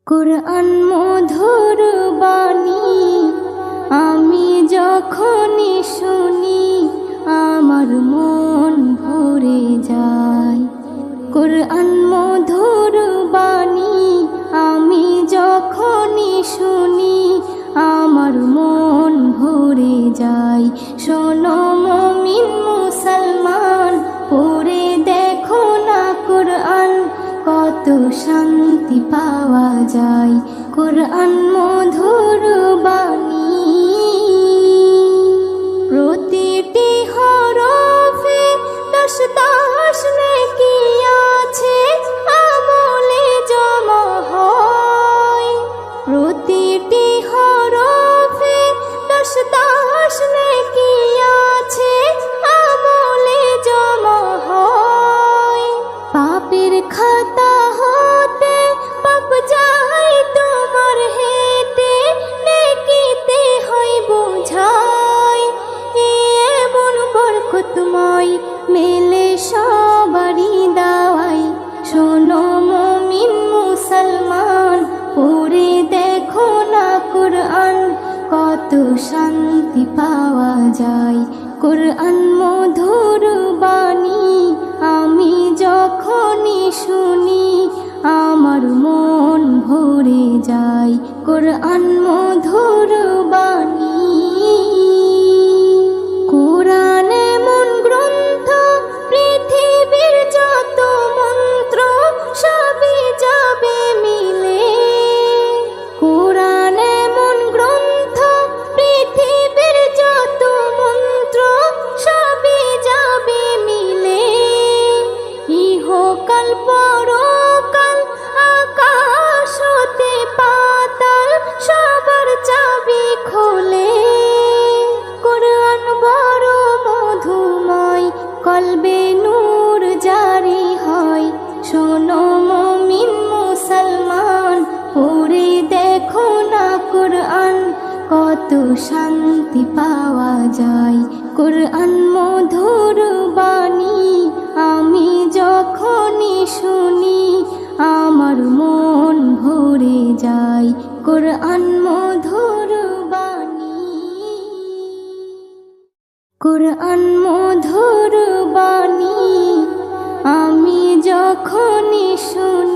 কুরআন মধুর বাণী আমি যখনই শুনি আমার মন ভরে যায়। কুরআন মধুর বাণী আমি যখনই শুনি আমার মন ভরে যায়। শোনো মুমিন মুসলমান, পড়ে দেখো না কুরআন, কত শান্তি পাওয়া যায়। কুরআন মধুর বাণী প্রতিটি হরফে দশ দশ নেকি আছে, আমলে জমা হয়। প্রতিটি হরফে দশ দশ নেকি আছে, আমলে জমা হয়। পাপের খাতা হতে পাপ যায় তোমার হেঁটে, নেকিতে হয় বোঝাই। এমন বরকতময় মেলে সবারই দাওয়াই। শোনো মুমিন মুসলমান, পড়ে দেখো না কুরআন, কত শান্তি পাওয়া যায়। কুরআন মধুর বাণী আমি যখনই শুনি আমার মন ভরে যায়। কুরআন মধুর বাণী কুরআন এমন গ্রন্থ, পৃথিবীর যত মন্ত্র সবই যাবে মিলে। কুরআন এমন গ্রন্থ, পৃথিবীর যত মন্ত্র সবই যাবে মিলে। ইহকাল পরকাল আকাশ হতে পাতাল সবার চাবি খোলে। কুরআন বড় মধুময়, কলবে নূর জারি হয়। শোনো মুমিন মুসলমান, পড়ে দেখো না কুরআন, কত শান্তি পাওয়া যায়। কুরআন মধুর বাণী আমি যখনই শুনি আমার মন ভরে যায়। কুরআন মধুর বাণী কুরআন মধুর বাণী আমি যখনই শুনি